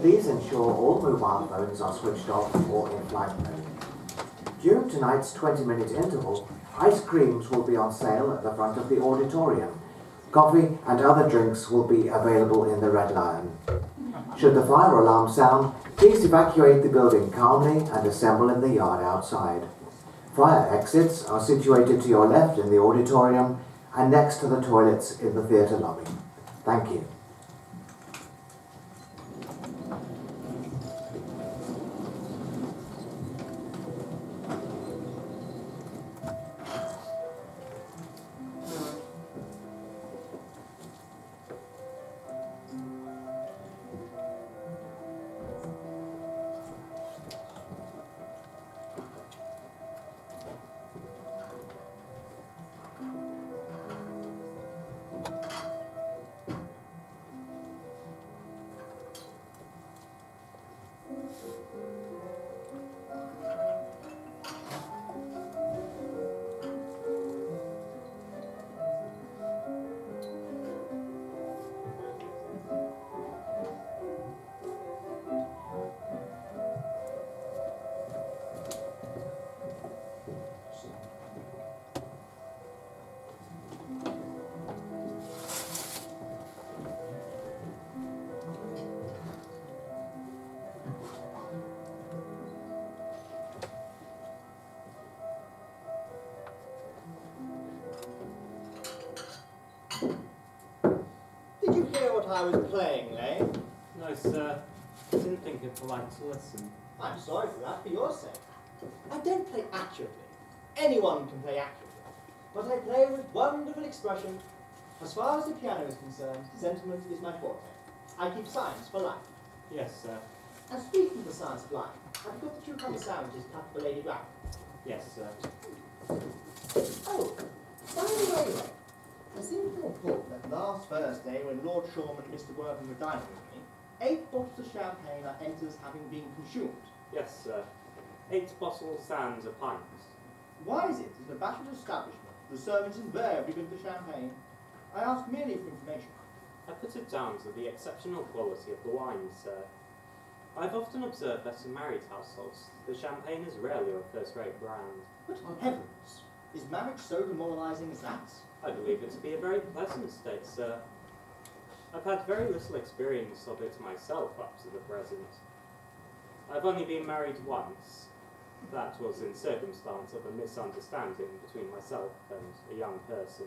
Please ensure all mobile phones are switched off or in flight mode. During tonight's 20-minute interval, ice creams will be on sale at the front of the auditorium. Coffee and other drinks will be available in the Red Lion. Should the fire alarm sound, please evacuate the building calmly and assemble in the yard outside. Fire exits are situated to your left in the auditorium and next to the toilets in the theatre lobby. Thank you. Did you hear what I was playing, Lane? No, sir. I didn't think it polite to listen. I'm sorry for that, for your sake. I don't play accurately. Anyone can play accurately. But I play with wonderful expression. As far as the piano is concerned, sentiment is my forte. I keep science for life. Yes, sir. And speaking of the science of life, I've got the cucumber sandwiches cut for Lady Black. Yes, sir. Oh, by the way, I seem to recall that last Thursday, when Lord Shoreham and Mr. Worthing were dining with me, 8 bottles of champagne are entered as having been consumed. Yes, sir. 8 bottles and a pint. Why is it that in a bachelor's establishment, the servants invariably drink the champagne? I ask merely for information. I put it down to the exceptional quality of the wine, sir. I've often observed that in married households, the champagne is rarely of first-rate brand. But heavens, is marriage so demoralising as that? I believe it to be a very pleasant state, sir. I've had very little experience of it myself up to the present. I've only been married once. That was in circumstance of a misunderstanding between myself and a young person.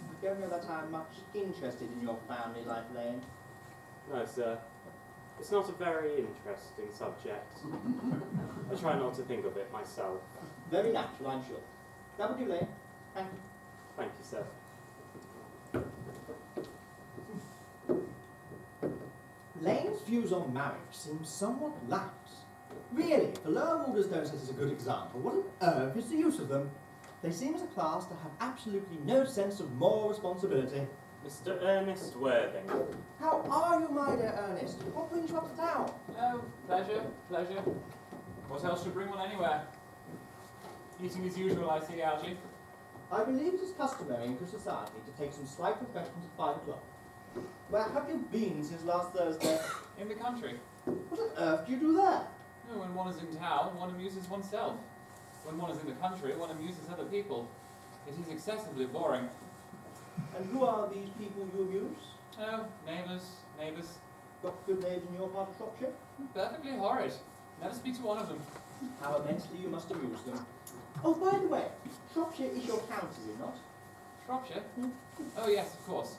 I don't know that I'm much interested in your family life, Lane. No, sir. It's not a very interesting subject. I try not to think of it myself. Very natural, I'm sure. That would do, Lane. Thank you. Thank you, sir. Lane's views on marriage seem somewhat lax. Really, if the lower orders don't set as a good example, what on earth is the use of them? They seem as a class to have absolutely no sense of moral responsibility. Mr. Earnest Worthing. How are you, my dear Ernest? What brings you up to town? Oh, pleasure. What else should bring one anywhere? Eating as usual, I see, Algy. I believe it is customary in good society to take some slight refreshment at 5 o'clock. Where have you been since last Thursday? In the country. What on earth do you do there? Oh, when one is in town, one amuses oneself. When one is in the country, one amuses other people. It is excessively boring. And who are these people you amuse? Oh, neighbours. Got good neighbours in your part of Shropshire? Perfectly horrid. Never speak to one of them. How immensely you must amuse them. Oh, by the way, Shropshire is your county, is it not? Shropshire? Oh, yes, of course.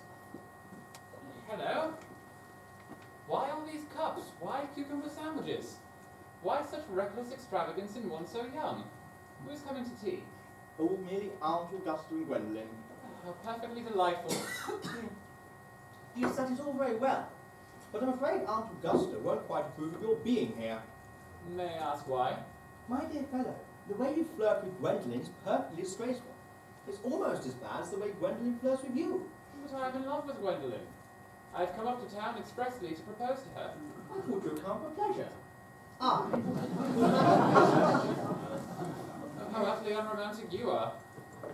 Hello? Why all these cups? Why cucumber sandwiches? Why such reckless extravagance in one so young? Who is coming to tea? Oh, merely Aunt Augusta and Gwendolen. How perfectly delightful. Yes, that is all very well. But I'm afraid Aunt Augusta won't quite approve of your being here. May I ask why? My dear fellow, the way you flirt with Gwendolen is perfectly disgraceful. It's almost as bad as the way Gwendolen flirts with you. But I am in love with Gwendolen. I've come up to town expressly to propose to her. I thought you had come for pleasure. Ah. Oh, how utterly unromantic you are.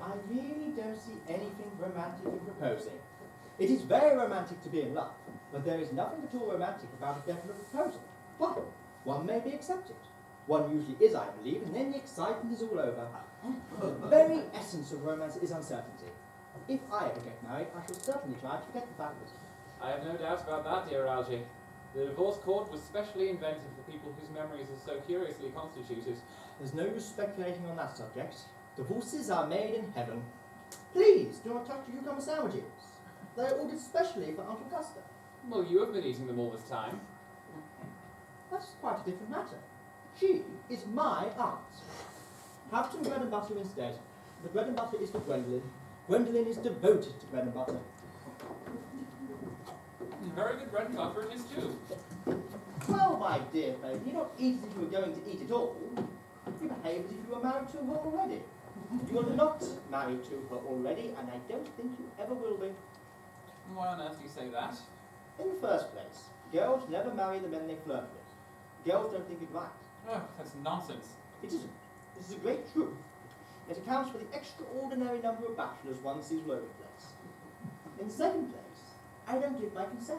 I really don't see anything romantic in proposing. It is very romantic to be in love, But there is nothing at all romantic about a definite proposal. Why? One may be accepted. One usually is, I believe, and then the excitement is all over. The very essence of romance is uncertainty. If I ever get married, I shall certainly try to forget the fact that... I have no doubt about that, dear Algy. The divorce court was specially invented for people whose memories are so curiously constituted. There's no use speculating on that subject. Divorces are made in heaven. Please, do not touch the cucumber sandwiches. They are ordered specially for Uncle Custer. Well, you have been eating them all this time. That's quite a different matter. She is my aunt. Have some bread and butter instead. The bread and butter is for Gwendolyn. Gwendolyn is devoted to bread and butter. Very good bread and butter it is too. Well, my dear baby, you don't eat as if you were going to eat it all. You behave as if you were married to her already. You are not married to her already, and I don't think you ever will be. Why on earth do you say that? In the first place, girls never marry the men they flirt with. Girls don't think it right. Oh, that's nonsense. It isn't. This is a great truth. It accounts for the extraordinary number of bachelors one sees all over the place. In the second place, I don't give my consent.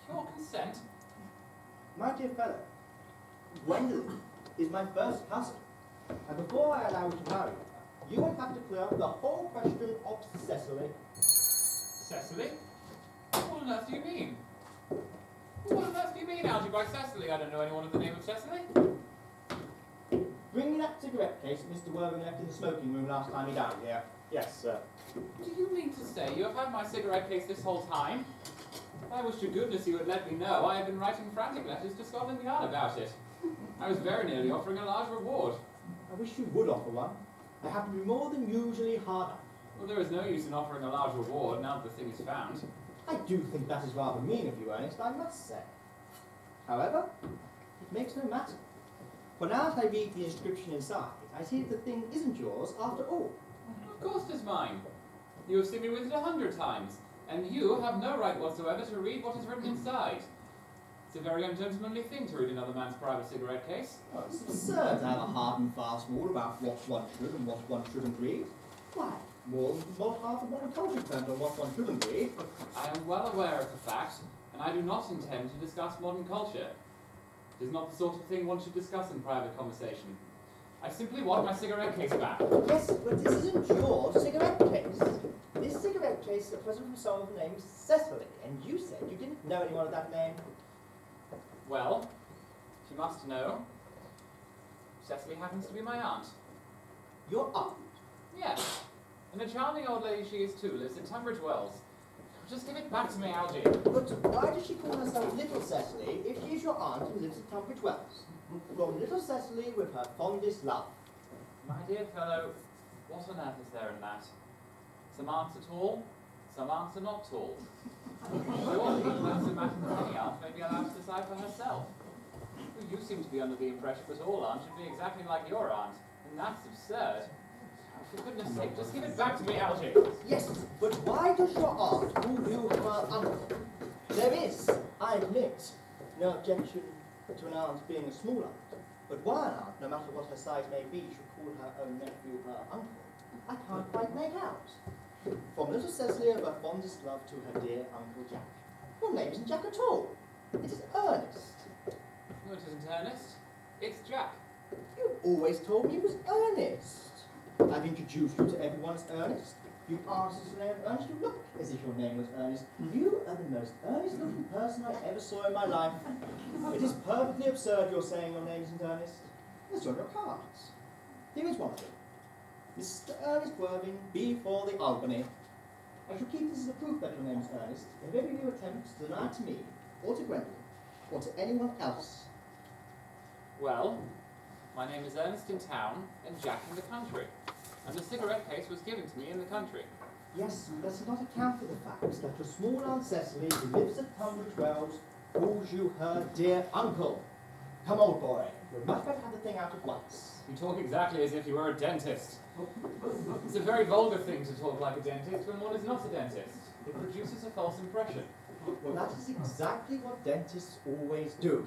Your consent? My dear fellow, Gwendolyn is my first cousin, and before I allow you to marry her, you will have to clear up the whole question of Cecily. Cecily? What on earth do you mean? What on earth do you mean, Algy, by Cecily? I don't know anyone with the name of Cecily. Bring me that cigarette case that Mr. Worthing left in the smoking room last time he dined here. Yes, sir. Do you mean to say you have had my cigarette case this whole time? I wish to goodness you had let me know. I have been writing frantic letters to Scotland Yard about it. I was very nearly offering a large reward. I wish you would offer one. I happen to be more than usually hard up. Well, there is no use in offering a large reward now that the thing is found. I do think that is rather mean of you, Ernest, I must say. However, it makes no matter. For now that I read the inscription inside, I see that the thing isn't yours after all. Of course it is mine. You have seen me with it 100 times, and you have no right whatsoever to read what is written inside. It's a very ungentlemanly thing to read another man's private cigarette case. Well, it's absurd to have a hard and fast rule about what one should and what one shouldn't read. Why? More half of modern culture depends on what one shouldn't read. I am well aware of the fact, and I do not intend to discuss modern culture. It is not the sort of thing one should discuss in private conversation. I simply want my cigarette case back. Yes, but this isn't your cigarette case. This cigarette case is a present from someone named Cecily, and you said you didn't know anyone of that name. Well, you must know, Cecily happens to be my aunt. Your aunt? Yes, and a charming old lady she is too, lives in Tunbridge Wells. Just give it back to me, Algy. But why does she call herself Little Cecily if she is your aunt who lives at Tunbridge Wells? From Little Cecily with her fondest love. My dear fellow, what on earth is there in that? Some aunts are tall, some aunts are not tall. Surely, that's a matter that any aunt may be allowed to decide for herself. Well, you seem to be under the impression that all aunts should be exactly like your aunt, and that's absurd. For goodness sake, just give it back to me, Algy. Yes, but why does your aunt call you her uncle? There is, I admit, no objection to an aunt being a small aunt. But why an aunt, no matter what her size may be, should call her own nephew her uncle, I can't quite make out. From little Cecily of her fondest love to her dear Uncle Jack. Your name isn't Jack at all. It is Ernest. No, it isn't Ernest. It's Jack. You always told me it was Ernest. I've introduced you to everyone as Ernest. You asked the name Ernest. You look as if your name was Ernest. You are the most earnest-looking person I ever saw in my life. It is perfectly absurd your saying your name isn't Ernest. It's on your cards. Here is one of them. Mr. Ernest Worthing, B4 the Albany. I shall keep this as a proof that your name is Ernest if ever you attempt to deny to me, or to Gwendolyn, or to anyone else. Well, my name is Ernest in town and Jack in the country, and the cigarette case was given to me in the country. Yes, but that does not account for the fact that your small Aunt Cecily, who lives at Tunbridge Wells, calls you her dear uncle. Come, old boy, you'd much better have the thing out at once. You talk exactly as if you were a dentist. It's a very vulgar thing to talk like a dentist when one is not a dentist. It produces a false impression. Well, that is exactly what dentists always do.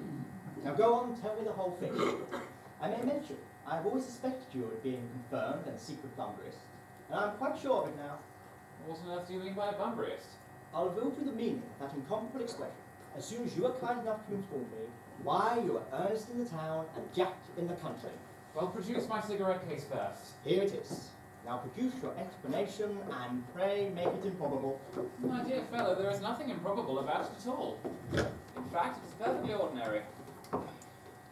Now go on and tell me the whole thing. I may mention, I have always suspected you of being confirmed and secret bunburyist, and I'm quite sure of it now. What on earth do you mean by a bunburyist? I'll reveal to you the meaning of that incomparable expression. as soon as you are kind enough to inform me why you are Earnest in the town and Jack in the country. Well, produce my cigarette case first. Here it is. Now produce your explanation and pray make it improbable. My dear fellow, there is nothing improbable about it at all. In fact, it is perfectly ordinary.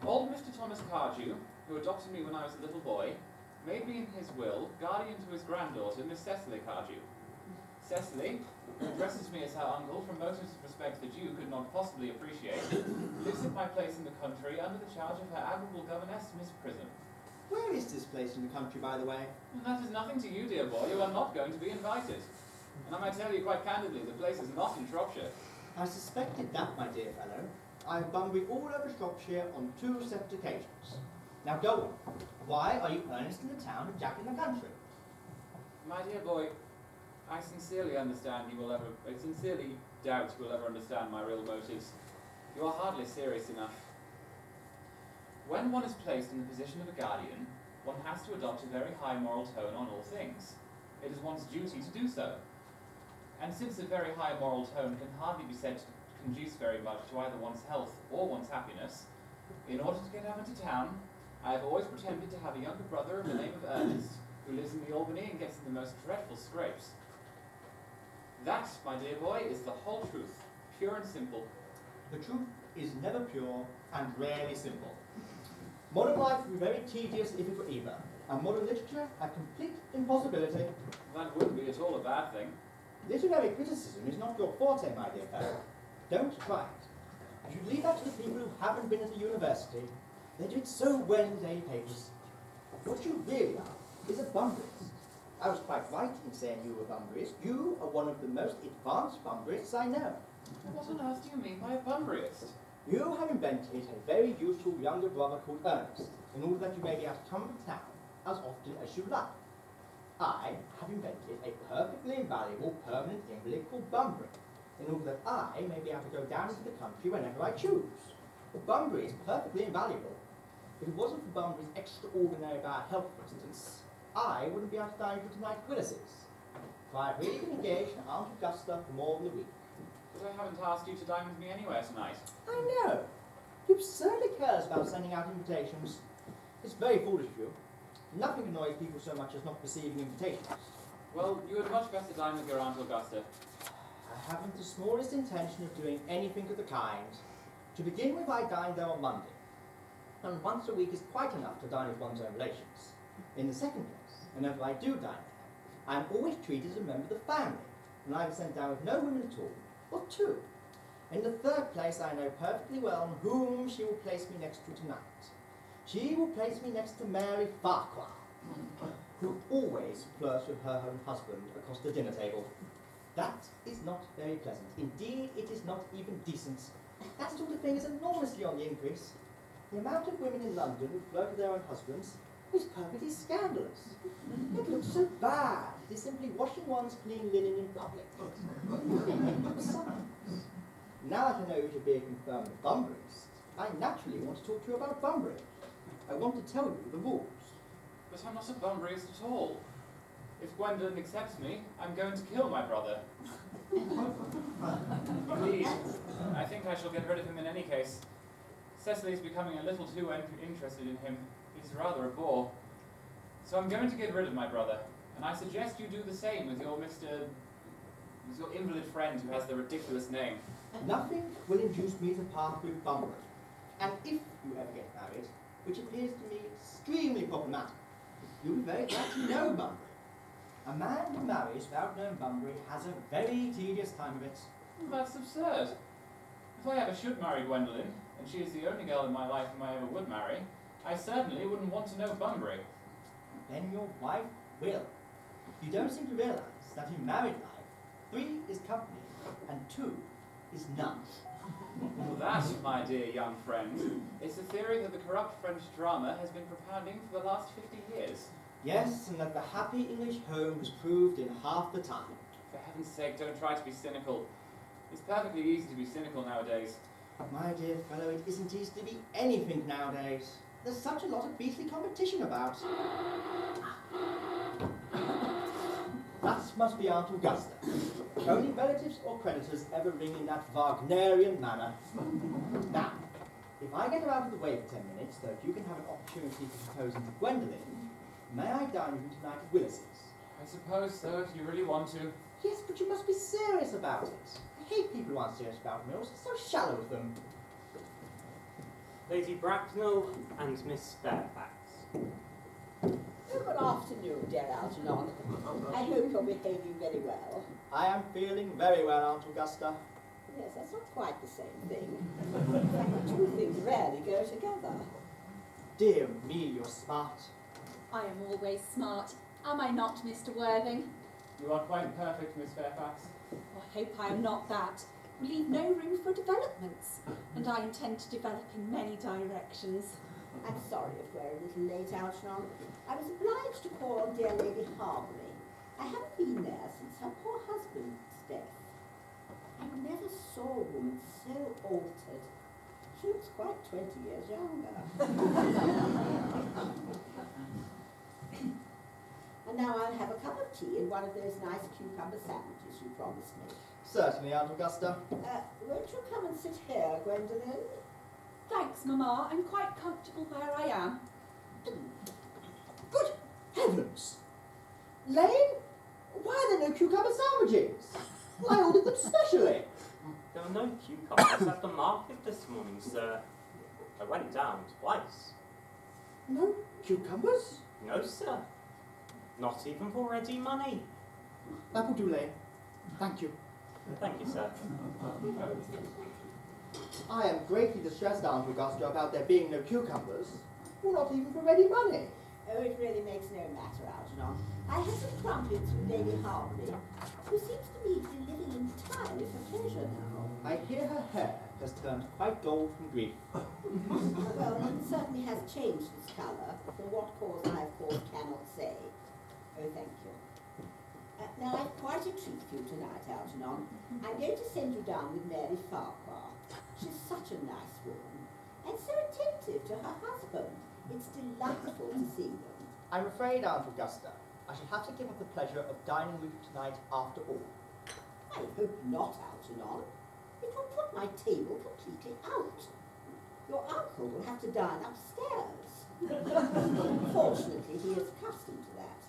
Old Mr. Thomas Cardew, who adopted me when I was a little boy, made me in his will guardian to his granddaughter, Miss Cecily Cardew. Cecily, who addresses me as her uncle from motives of respect that you could not possibly appreciate, lives at my place in the country under the charge of her admirable governess, Miss Prism. Where is this place in the country, by the way? Well, that is nothing to you, dear boy. You are not going to be invited. And I might tell you quite candidly, the place is not in Shropshire. I suspected that, my dear fellow. I have bumbled all over Shropshire on 2 separate occasions. Now go on. Why are you Earnest in the town and Jack in the country? My dear boy, I sincerely doubt you will ever understand my real motives. You are hardly serious enough. When one is placed in the position of a guardian, one has to adopt a very high moral tone on all things. It is one's duty to do so. And since a very high moral tone can hardly be said to conduce very much to either one's health or one's happiness, in order to get out into town, I have always pretended to have a younger brother of the name of Earnest, who lives in the Albany and gets in the most dreadful scrapes. That, my dear boy, is the whole truth, pure and simple. The truth is never pure and rarely simple. Modern life would be very tedious if it were either, and modern literature a complete impossibility. That wouldn't be at all a bad thing. Literary criticism is not your forte, my dear fellow. Don't try it. You leave that to the people who haven't been at a university. They do it so well in the daily papers. What you really are is a bumbrist. I was quite right in saying you were a bumbrist. You are one of the most advanced bumbrists I know. What on earth do you mean by a bumbrist? You have invented a very useful younger brother called Earnest, in order that you may be able to come to town as often as you like. I have invented a perfectly invaluable permanent invalid called Bunbury, in order that I may be able to go down into the country whenever I choose. Bunbury is perfectly invaluable. If it wasn't for Bunbury's extraordinary bad health, for instance, I wouldn't be able to dine with tonight at Willis's. For I have really been engaged in Aunt Augusta for more than a week. But I haven't asked you to dine with me anywhere tonight. I know. You're absurdly careless about sending out invitations. It's very foolish of you. Nothing annoys people so much as not receiving invitations. Well, you had much better dine with your Aunt Augusta. I haven't the smallest intention of doing anything of the kind. To begin with, I dine there on Monday. And once a week is quite enough to dine with one's own relations. In the second place, whenever I do dine there, I am always treated as a member of the family, and I am sent down with no women at all, or 2. In the third place, I know perfectly well whom she will place me next to tonight. She will place me next to Mary Farquhar, who always flirts with her own husband across the dinner table. That is not very pleasant. Indeed, it is not even decent. That sort of thing is enormously on the increase. The amount of women in London who flirt with their own husbands is perfectly scandalous. It looks so bad. It is simply washing one's clean linen in public. Besides, now that I know you to be a confirmed bumbrist, I naturally want to talk to you about bumbring. I want to tell you the rules. But I'm not a bumbrist at all. If Gwendolyn accepts me, I'm going to kill my brother. Indeed, I think I shall get rid of him in any case. Cecily's becoming a little too interested in him. He's rather a bore. So I'm going to get rid of my brother, and I suggest you do the same with your your invalid friend who has the ridiculous name. Nothing will induce me to part with Bunbury. And if you ever get married, which appears to me extremely problematic, you'll be very glad to know Bunbury. A man who marries without knowing Bunbury has a very tedious time of it. Well, that's absurd. If I ever should marry Gwendolyn, and she is the only girl in my life whom I ever would marry, I certainly wouldn't want to know Bunbury. Then your wife will. You don't seem to realise that in married life, 3 is company, and 2 is none. Well, that, my dear young friend, is the theory that the corrupt French drama has been propounding for the last 50 years. Yes, and that the happy English home was proved in half the time. For heaven's sake, don't try to be cynical. It's perfectly easy to be cynical nowadays. My dear fellow, it isn't easy to be anything nowadays. There's such a lot of beastly competition about. That must be Aunt Augusta. Only relatives or creditors ever ring in that Wagnerian manner. Now, if I get her out of the way for 10 minutes, so that you can have an opportunity to propose to Gwendolen, may I dine with you tonight at Willis's? I suppose so, if you really want to. Yes, but you must be serious about it. I hate people who aren't serious about meals. It's so shallow of them. Lady Bracknell and Miss Fairfax. Good afternoon, dear Algernon. I hope you're behaving very well. I am feeling very well, Aunt Augusta. Yes, that's not quite the same thing. The two things rarely go together. Dear me, you're smart. I am always smart. Am I not, Mr. Worthing? You are quite perfect, Miss Fairfax. Oh, I hope I am not that. We leave no room for developments, and I intend to develop in many directions. I'm sorry if we're a little late, Algernon. I was obliged to call on dear Lady Harbury. I haven't been there since her poor husband's death. I never saw a woman so altered. She looks quite 20 years younger. And now I'll have a cup of tea and one of those nice cucumber sandwiches you promised me. Certainly, Aunt Augusta. Won't you come and sit here, Gwendolen? Thanks, Mamma. I'm quite comfortable where I am. Good heavens! Lane? Why are there no cucumber sandwiches? I ordered them specially. There were no cucumbers at the market this morning, sir. I went down twice. No cucumbers? No, sir. Not even for ready money. That will do, Lane. Thank you. Thank you, sir. I am greatly distressed, Aunt Augusta, about there being no cucumbers. Well, not even for ready money. Oh, it really makes no matter, Algernon. I had some crumpets with Lady Harbury, who seems to me to be living entirely for pleasure now. I hear her hair has turned quite gold from grief. Well, it certainly has changed its colour, for what cause I, of course, cannot say. Oh, thank you. Now, I've quite a treat for you tonight, Algernon. I'm going to send you down with Mary Farquhar. She's such a nice woman, and so attentive to her husband. It's delightful to see them. I'm afraid, Aunt Augusta, I shall have to give up the pleasure of dining with you tonight after all. I hope not, Algernon. It will put my table completely out. Your uncle will have to dine upstairs. Fortunately, he is accustomed to that.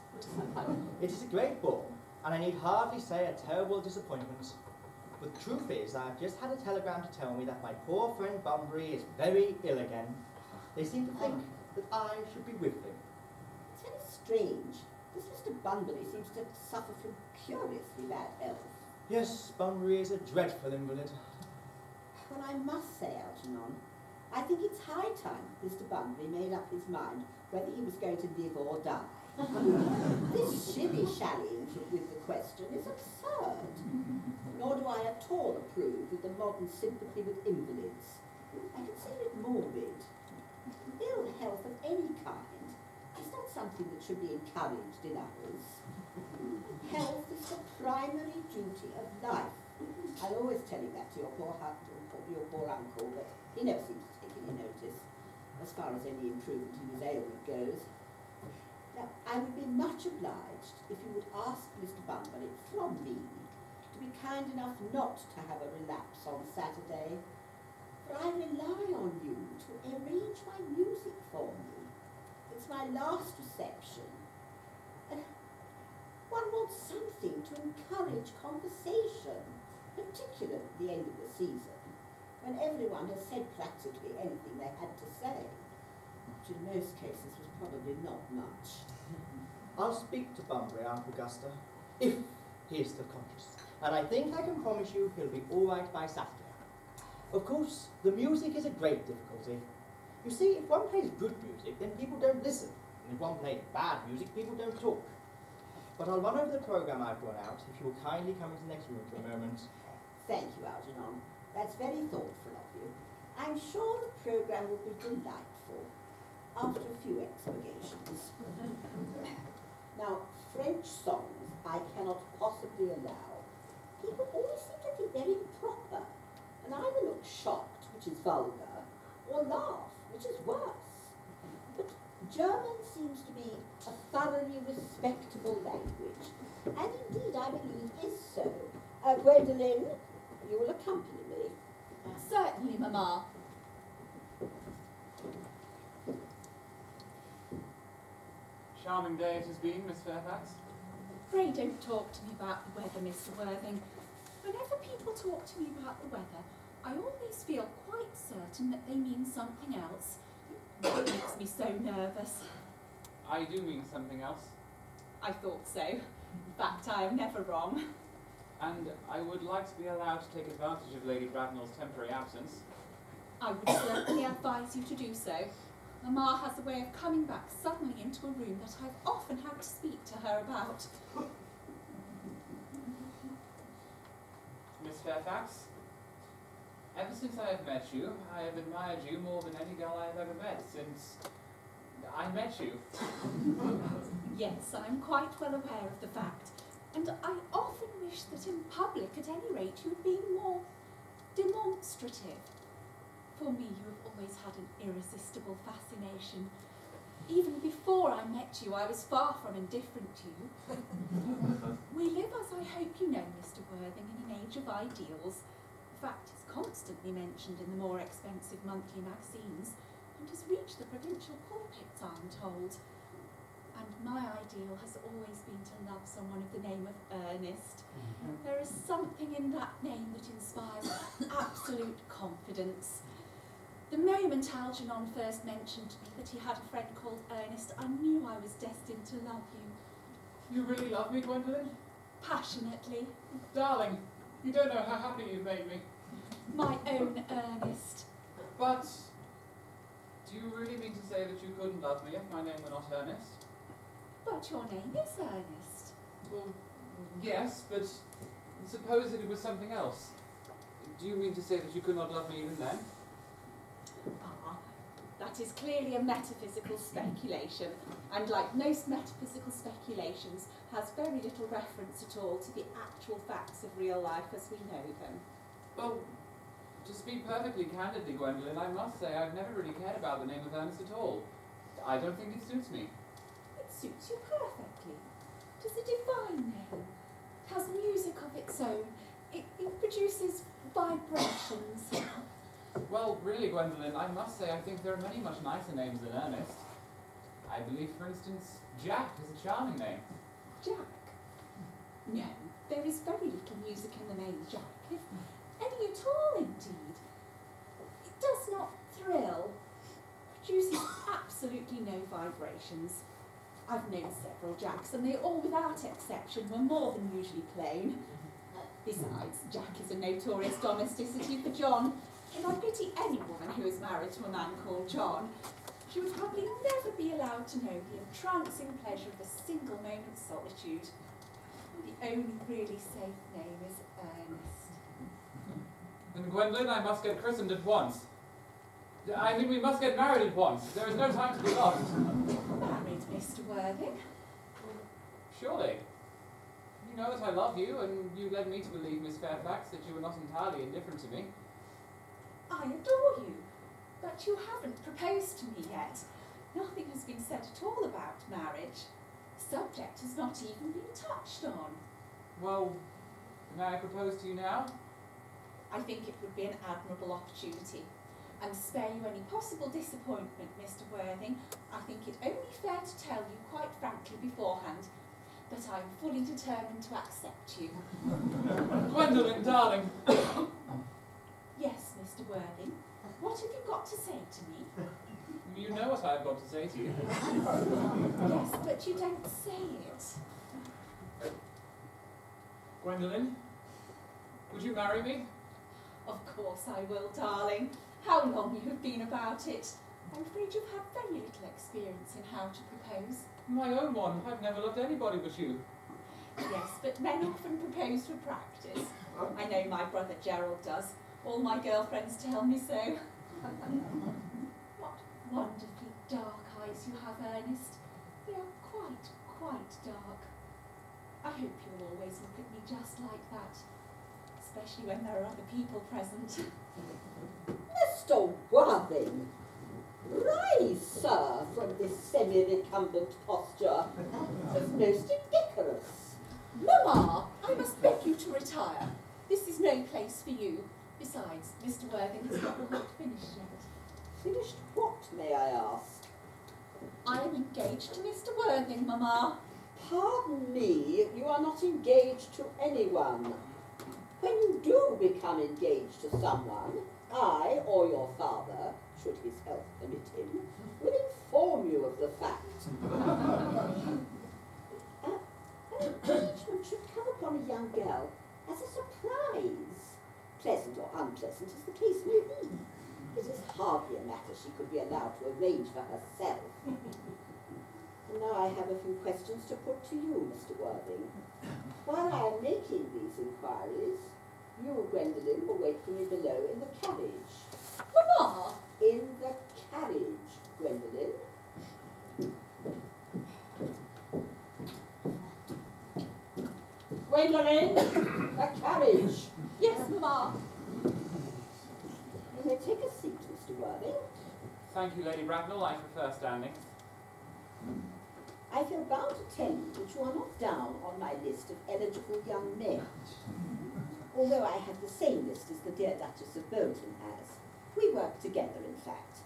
It is a great ball, and I need hardly say a terrible disappointment. But the truth is, I have just had a telegram to tell me that my poor friend Bunbury is very ill again. They seem to think that I should be with him. It's very strange. This Mr. Bunbury seems to suffer from curiously bad health. Yes, Bunbury is a dreadful invalid. Well, I must say, Algernon, I think it's high time Mr. Bunbury made up his mind whether he was going to live or die. This shilly-shallying with the question is absurd. Nor do I at all approve of the modern sympathy with invalids. I consider it morbid. Ill health of any kind is not something that should be encouraged in others. Health is the primary duty of life. I'll always tell you that to your poor uncle, but he never seems to take any notice, as far as any improvement in his ailment goes. Now, I would be much obliged if you would ask Mr. Bunbury from me to be kind enough not to have a relapse on Saturday, for I rely on you to arrange my music for me. It's my last reception, and one wants something to encourage conversation, particularly at the end of the season, when everyone has said practically anything they had to say, which in most cases was probably not much. I'll speak to Bunbury, Aunt Augusta, if he is still conscious, and I think I can promise you he'll be all right by Saturday. Of course, the music is a great difficulty. You see, if one plays good music, then people don't listen, and if one plays bad music, people don't talk. But I'll run over the programme I've drawn out, if you will kindly come into the next room for a moment. Thank you, Algernon. That's very thoughtful of you. I'm sure the programme will be delightful, after a few expurgations. Now, French songs I cannot possibly allow. People always seem to be very proper, and either look shocked, which is vulgar, or laugh, which is worse. But German seems to be a thoroughly respectable language, and indeed I believe is so, Gwendolen, you will accompany me. Certainly, Mamma. Charming day it has been, Miss Fairfax. Pray don't talk to me about the weather, Mr. Worthing. Whenever people talk to me about the weather, I always feel quite certain that they mean something else. It makes me so nervous. I do mean something else. I thought so. In fact, I am never wrong. And I would like to be allowed to take advantage of Lady Bracknell's temporary absence. I would certainly advise you to do so. Mamma has a way of coming back suddenly into a room that I've often had to speak to her about. Miss Fairfax, ever since I have met you, I have admired you more than any girl I have ever met since I met you. Yes, I'm quite well aware of the fact, and I often wish that in public, at any rate, you'd been more demonstrative. For me, you have always had an irresistible fascination. Even before I met you, I was far from indifferent to you. We live, as I hope you know, Mr. Worthing, in an age of ideals. The fact is constantly mentioned in the more expensive monthly magazines, and has reached the provincial pulpits, I'm told. And my ideal has always been to love someone of the name of Earnest. There is something in that name that inspires absolute confidence. The moment Algernon first mentioned to me that he had a friend called Earnest, I knew I was destined to love you. You really love me, Gwendolen? Passionately. Darling, you don't know how happy you've made me. My own Earnest. But do you really mean to say that you couldn't love me if my name were not Earnest? But your name is Earnest. Well, yes, but suppose that it was something else. Do you mean to say that you could not love me even then? Ah, that is clearly a metaphysical speculation, and like most metaphysical speculations, has very little reference at all to the actual facts of real life as we know them. Well, to speak perfectly candidly, Gwendolen, I must say I've never really cared about the name of Ernest at all. I don't think it suits me. It suits you perfectly. It is a divine name. It has music of its own. It produces vibrations. Well, really, Gwendolen, I must say I think there are many much nicer names than Ernest. I believe, for instance, Jack is a charming name. Jack? No, there is very little music in the name Jack, if any at all indeed. It does not thrill, produces absolutely no vibrations. I've known several Jacks, and they all, without exception, were more than usually plain. Besides, Jack is a notorious domesticity for John, and I pity any woman who is married to a man called John. She would probably never be allowed to know the entrancing pleasure of a single moment's solitude. The only really safe name is Earnest. Then, Gwendolen, I must get christened at once. I mean, we must get married at once. There is no time to be lost. Married, Mr. Worthing? Surely. You know that I love you, and you led me to believe, Miss Fairfax, that you were not entirely indifferent to me. I adore you, but you haven't proposed to me yet. Nothing has been said at all about marriage. The subject has not even been touched on. Well, may I propose to you now? I think it would be an admirable opportunity. And to spare you any possible disappointment, Mr. Worthing, I think it only fair to tell you quite frankly beforehand that I am fully determined to accept you. Gwendolen, darling. Yes, Mr. Worthing. What have you got to say to me? You know what I've got to say to you. Yes, but you don't say it. Gwendolen, would you marry me? Of course I will, darling. How long you have been about it. I'm afraid you've had very little experience in how to propose. My own one. I've never loved anybody but you. Yes, but men often propose for practice. I know my brother Gerald does. All my girlfriends tell me so. What wonderfully dark eyes you have, Ernest. They are quite dark. I hope you'll always look at me just like that, especially when there are other people present. Mr. Worthing, rise, sir, from this semi-recumbent posture. It is most indecorous. Mamma, I must beg you to retire. This is no place for you. Besides, Mr. Worthing has not quite finished yet. Finished what, may I ask? I am engaged to Mr. Worthing, Mamma. Pardon me, you are not engaged to anyone. When you do become engaged to someone, I or your father, should his health permit him, will inform you of the fact. An engagement should come upon a young girl as a surprise, pleasant or unpleasant as the case may be. It is hardly a matter she could be allowed to arrange for herself. And now I have a few questions to put to you, Mr. Worthing. While I am making these inquiries, you, Gwendolen, will wait for me below in the carriage. Mamma! In the carriage, Gwendolen. Gwendolen, the carriage. Yes, Mamma. You may take a seat, Mr. Worthing. Thank you, Lady Bracknell. I prefer standing. I feel bound to tell you that you are not down on my list of eligible young men. Although I have the same list as the dear Duchess of Bolton has. We work together, in fact.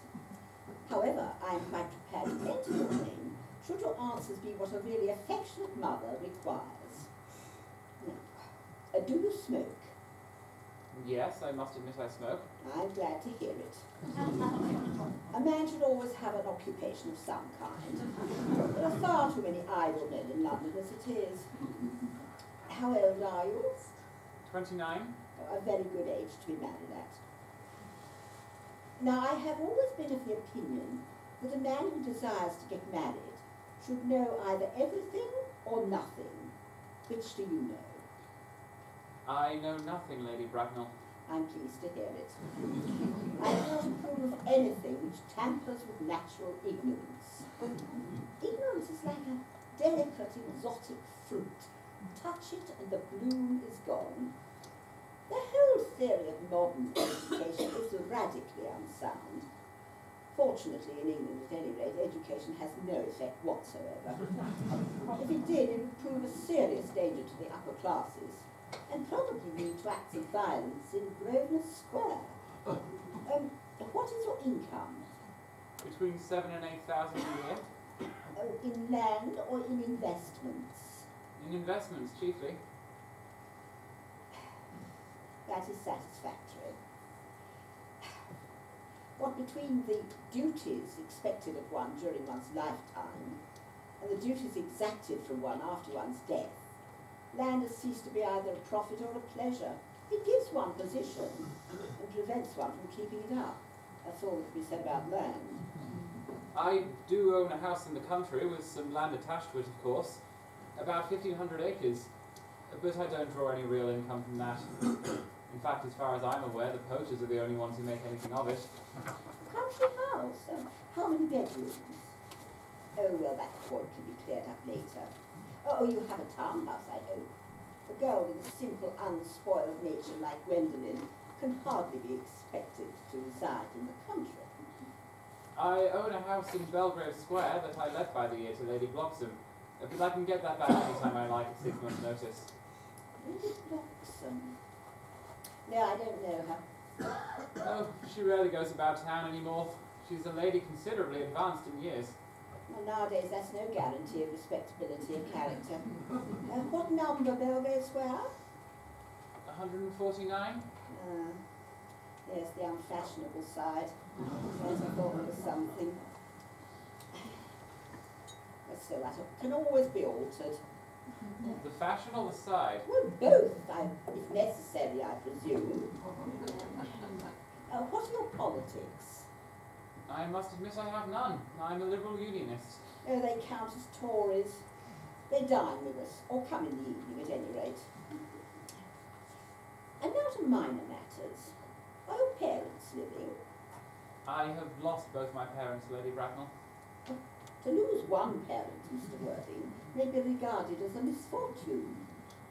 However, I am quite prepared to enter your name, should your answers be what a really affectionate mother requires. Now, do you smoke? Yes, I must admit I smoke. I'm glad to hear it. A man should always have an occupation of some kind. There are far too many idle men in London as it is. How old are you? 29. A very good age to be married at. Now, I have always been of the opinion that a man who desires to get married should know either everything or nothing. Which do you know? I know nothing, Lady Bracknell. I'm pleased to hear it. I do not approve of anything which tampers with natural ignorance. Ignorance is like a delicate, exotic fruit. Touch it and the bloom is gone. The whole theory of modern education is radically unsound. Fortunately, in England, at any rate, education has no effect whatsoever. If it did, it would prove a serious danger to the upper classes, and probably lead to acts of violence in Grosvenor Square. What is your income? Between 7,000 and 8,000 a year. In land or in investments? In investments, chiefly. That is satisfactory. What between the duties expected of one during one's lifetime and the duties exacted from one after one's death, land has ceased to be either a profit or a pleasure. It gives one position and prevents one from keeping it up. That's all that can be said about land. I do own a house in the country with some land attached to it, of course. About 1,500 acres. But I don't draw any real income from that. In fact, as far as I'm aware, the poachers are the only ones who make anything of it. Country house? How many bedrooms? Oh, well, that point can be cleared up later. Oh, you have a townhouse, I hope. A girl with a simple, unspoiled nature like Gwendolen can hardly be expected to reside in the country. I own a house in Belgrave Square that I let by the year to Lady Bloxham. But I can get that back any time I like at 6 months' notice. Lady Bloxham? No, I don't know her. Oh, she rarely goes about town anymore. She's a lady considerably advanced in years. Well, nowadays that's no guarantee of respectability of character. What number, Belgrave Square? 149? Yes, the unfashionable side. Yes, I thought there was something. But still, that can always be altered. The fashion or the side? Well, both, if necessary, I presume. What are your politics? I must admit I have none. I'm a liberal unionist. Oh, they count as Tories. They dine with us, or come in the evening at any rate. And now to minor matters. Are your parents living? I have lost both my parents, Lady Bracknell. To lose one parent, Mr. Worthing, may be regarded as a misfortune.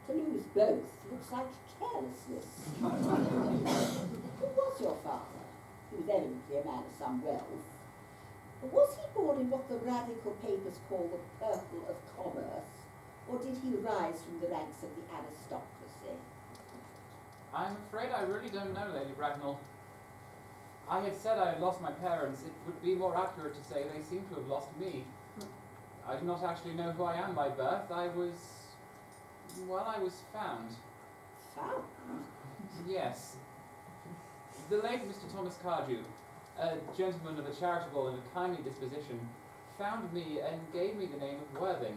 To lose both looks like carelessness. Who was your father? He was evidently a man of some wealth. Was he born in what the radical papers call the purple of commerce, or did he rise from the ranks of the aristocracy? I'm afraid I really don't know, Lady Bracknell. I had said I had lost my parents. It would be more accurate to say they seem to have lost me. I do not actually know who I am by birth. I was found. Found? Yes. The late Mr. Thomas Cardew, a gentleman of a charitable and a kindly disposition, found me and gave me the name of Worthing,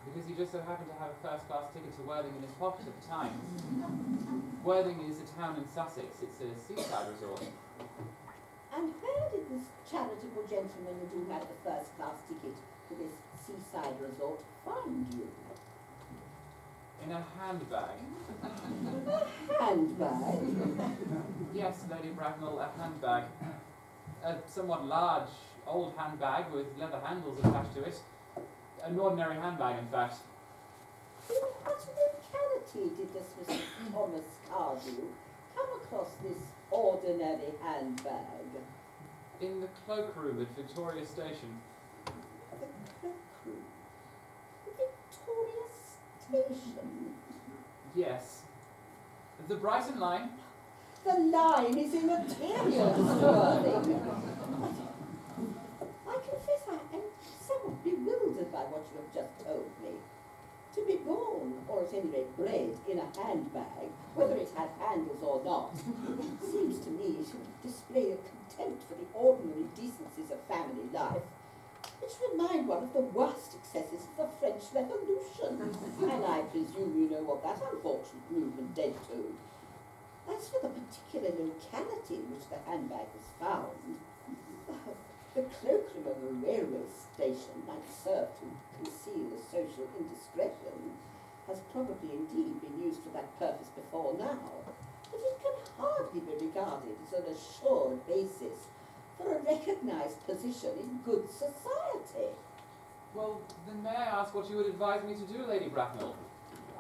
because he just so happened to have a first-class ticket to Worthing in his pocket at the time. Worthing is a town in Sussex. It's a seaside resort. And where did this charitable gentleman who had the first-class ticket to this seaside resort find you? In a handbag. A handbag? Yes, Lady Bracknell, a handbag. A somewhat large, old handbag with leather handles attached to it. An ordinary handbag, in fact. In what locality did this Mr. Thomas Cardew come across this ordinary handbag? In the cloakroom at Victoria Station. The cloakroom? Victoria Station? Yes. The Brighton line. The line is immaterial, Mr. Worthing. I confess I am somewhat bewildered by what you have just told me. To be born, or at any rate bred, in a handbag, whether it had handles or not, seems to me to display a contempt for the ordinary decencies of family life, which remind one of the worst excesses of the French Revolution. And I presume you know what that unfortunate movement led to. As for the particular locality in which the handbag was found, the cloakroom of a railway station might serve to conceal a social indiscretion, has probably indeed been used for that purpose before now, but it can hardly be regarded as an assured basis for a recognised position in good society. Well, then may I ask what you would advise me to do, Lady Bracknell?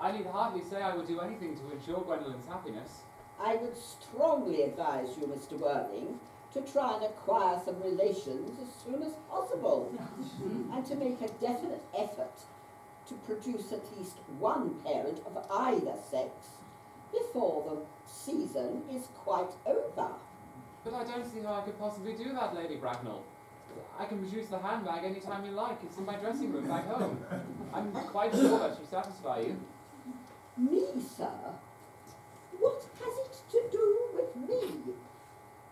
I need hardly say I would do anything to ensure Gwendolyn's happiness. I would strongly advise you, Mr. Worthing, to try and acquire some relations as soon as possible, and to make a definite effort to produce at least one parent of either sex before the season is quite over. But I don't see how I could possibly do that, Lady Bracknell. I can produce the handbag any time you like. It's in my dressing room back home. I'm quite sure that should satisfy you. Me, sir? What has it to do with me?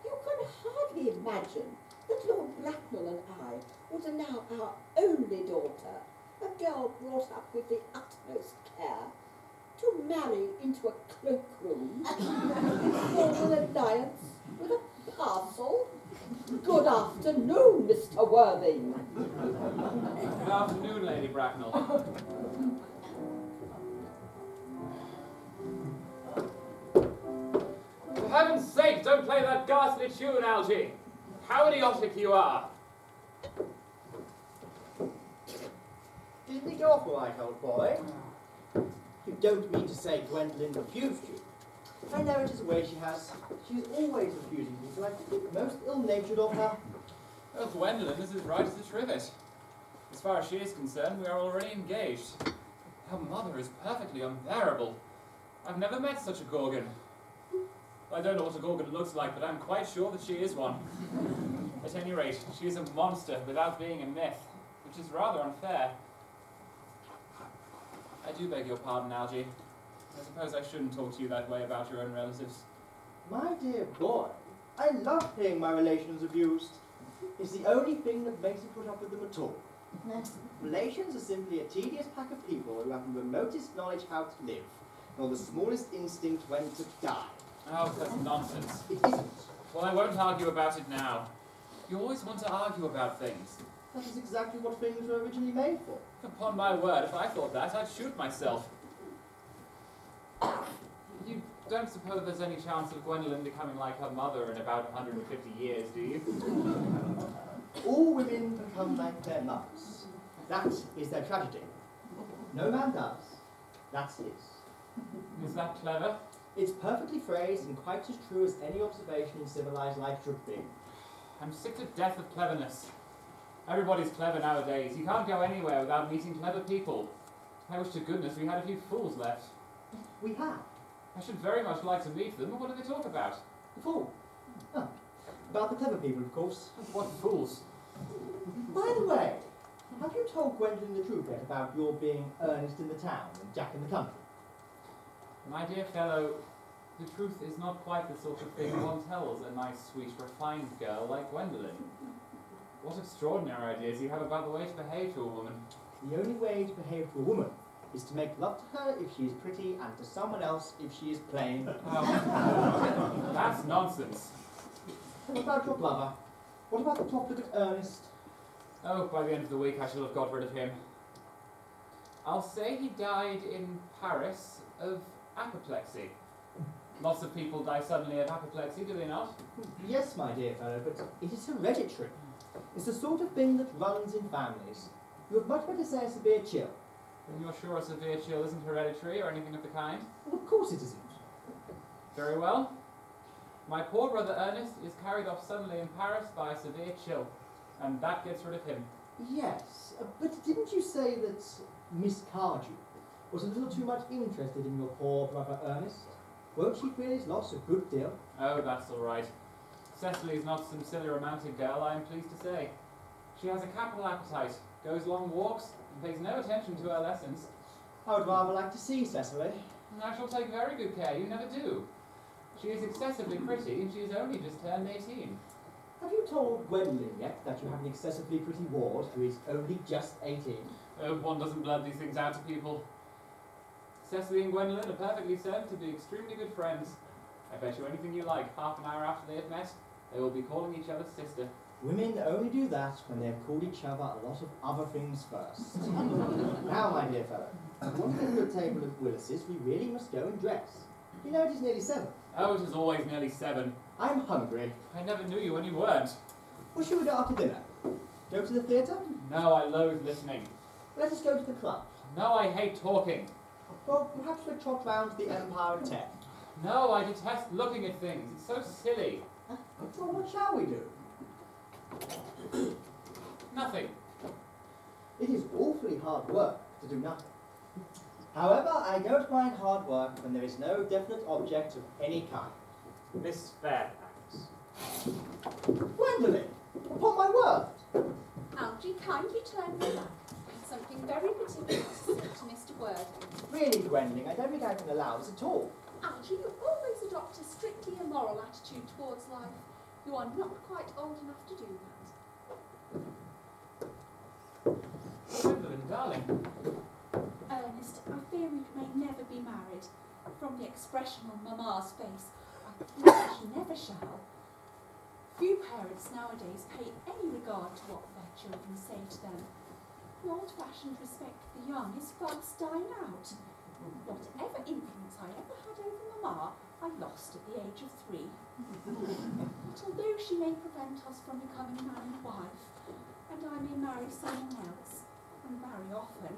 You can hardly imagine that Lord Bracknell and I would allow our only daughter, a girl brought up with the utmost care, to marry into a cloakroom and form an alliance with a parcel. Good afternoon, Mr. Worthing. Good afternoon, Lady Bracknell. For heaven's sake, don't play that ghastly tune, Algy. How idiotic you are. Didn't it go off all right, old boy? You don't mean to say Gwendolyn refused you? I know it is a way she has. She's always refusing people. I think it most ill-natured of her. Well, Gwendolyn is as right as a trivet. As far as she is concerned, we are already engaged. Her mother is perfectly unbearable. I've never met such a gorgon. I don't know what a gorgon looks like, but I'm quite sure that she is one. At any rate, she is a monster without being a myth, which is rather unfair. I do beg your pardon, Algy. I suppose I shouldn't talk to you that way about your own relatives. My dear boy, I love hearing my relations abused. It's the only thing that makes me put up with them at all. Relations are simply a tedious pack of people who have the remotest knowledge how to live, nor the smallest instinct when to die. Oh, that's nonsense. It isn't. Well, I won't argue about it now. You always want to argue about things. That is exactly what things were originally made for. Upon my word, if I thought that, I'd shoot myself. You don't suppose there's any chance of Gwendolyn becoming like her mother in about 150 years, do you? All women become like their mothers. That is their tragedy. No man does. That's his. Is that clever? It's perfectly phrased and quite as true as any observation in civilized life should be. I'm sick to death of cleverness. Everybody's clever nowadays. You can't go anywhere without meeting clever people. I wish to goodness we had a few fools left. We have. I should very much like to meet them. What do they talk about? The fool. Oh, about the clever people, of course. What fools? By the way, have you told Gwendolyn the truth yet about your being Ernest in the town and Jack in the country? My dear fellow, the truth is not quite the sort of thing one tells a nice, sweet, refined girl like Gwendolyn. What extraordinary ideas you have about the way to behave to a woman. The only way to behave to a woman is to make love to her if she is pretty and to someone else if she is plain. Oh, that's nonsense. What about your lover? What about the profligate Ernest? Oh, by the end of the week I shall have got rid of him. I'll say he died in Paris of apoplexy. Lots of people die suddenly of apoplexy, do they not? Yes, my dear fellow, but it is hereditary. It's the sort of thing that runs in families. You had much better say a severe chill. And you're sure a severe chill isn't hereditary or anything of the kind? Well, of course it isn't. Very well. My poor brother Ernest is carried off suddenly in Paris by a severe chill, and that gets rid of him. Yes, but didn't you say that Miss Cardew was a little too much interested in your poor brother Ernest? Won't she feel his loss a good deal? Oh, that's all right. Cecily's not some silly romantic girl, I am pleased to say. She has a capital appetite, goes long walks, and pays no attention to her lessons. I would rather like to see Cecily. And I shall take very good care, you never do. She is excessively pretty, and she has only just turned 18. Have you told Gwendolyn yet that you have an excessively pretty ward who is only just 18? Oh, one doesn't blurt these things out to people. Cecily and Gwendolyn are perfectly certain to be extremely good friends. I bet you anything you like, half an hour after they have met, they will be calling each other sister. Women only do that when they have called each other a lot of other things first. Now, my dear fellow, if you want to go to the table at Willis's, we really must go and dress. You know it is nearly 7. Oh, it is always nearly 7. I'm hungry. I never knew you when you weren't. What shall we do after dinner? Go to the theatre? No, I loathe listening. Let us go to the club. No, I hate talking. Well, perhaps we'll trot round to the Empire at 10. No, I detest looking at things. It's so silly. Well, what shall we do? Nothing. It is awfully hard work to do nothing. However, I don't mind hard work when there is no definite object of any kind. Miss Fairfax. Gwendolyn! Upon my word! Algy, kindly turn me back. Something very particular to say to Mr. Worthing. Really, Gwendolyn, I don't think I can allow this at all. Algy, you always adopt a strictly immoral attitude towards life. You are not quite old enough to do that. Gwendolyn, darling. Ernest, I fear we may never be married. From the expression on Mamma's face, I think she never shall. Few parents nowadays pay any regard to what their children say to them. The old-fashioned respect for the young is fast dying out. Whatever influence I ever had over Mamma, I lost at the age of 3. But although she may prevent us from becoming man and wife, and I may marry someone else, and marry often,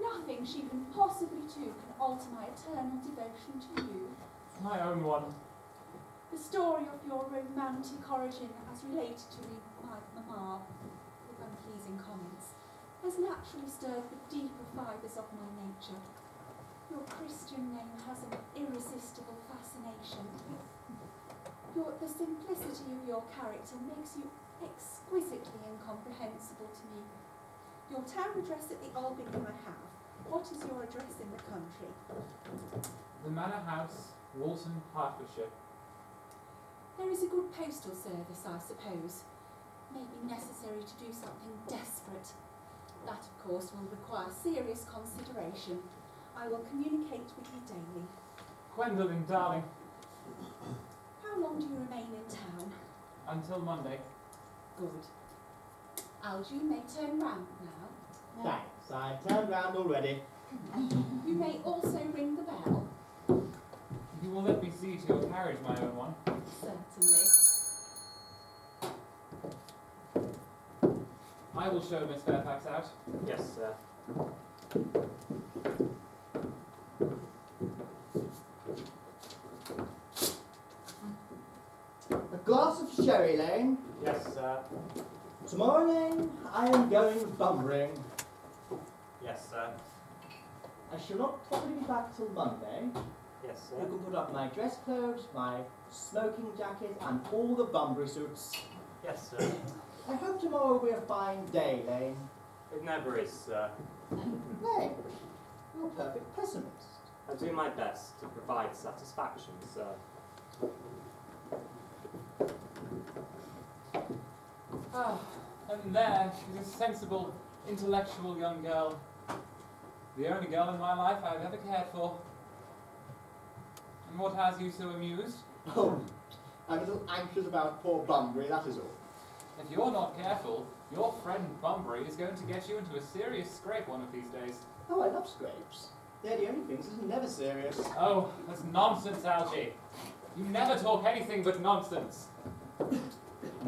nothing she can possibly do can alter my eternal devotion to you. My own one. The story of your romantic origin as related to me by Mamma, with unpleasing comments, has naturally stirred the deeper fibres of my nature. Your Christian name has an irresistible fascination. The simplicity of your character makes you exquisitely incomprehensible to me. Your town address at the Albany I have. What is your address in the country? The Manor House, Walton, Hertfordshire. There is a good postal service, I suppose. May be necessary to do something desperate. That, of course, will require serious consideration. I will communicate with you daily. Gwendolyn, darling. How long do you remain in town? Until Monday. Good. Algy, you may turn round now. Thanks, I've turned round already. You may also ring the bell. You will let me see to your carriage, my own one. Certainly. I will show Miss Fairfax out. Yes, sir. A glass of sherry, Lane. Yes, sir. Tomorrow, Lane, I am going bummering. Yes, sir. I shall not probably be back till Monday. Yes, You sir. can put up my dress clothes, my smoking jacket, and all the Bunbury suits. Yes, sir. I hope tomorrow will be a fine day, Lane. It never is, sir. Lane, you're a perfect pessimist. I do my best to provide satisfaction, sir. Ah, and there she's a sensible, intellectual young girl. The only girl in my life I've ever cared for. And what has you so amused? Oh, I'm a little anxious about poor Bunbury, that is all. If you're not careful, your friend Bunbury is going to get you into a serious scrape one of these days. Oh, I love scrapes. They're the only things that are never serious. Oh, that's nonsense, Algie. You never talk anything but nonsense.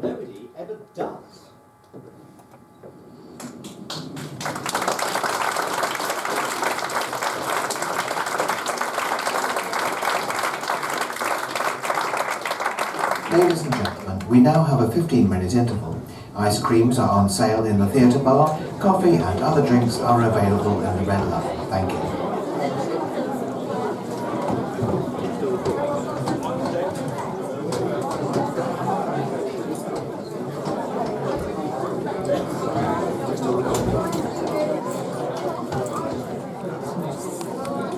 Nobody ever does. Ladies and gentlemen, we now have a 15-minute interval. Ice creams are on sale in the theatre bar, coffee and other drinks are available in the red line. Thank you.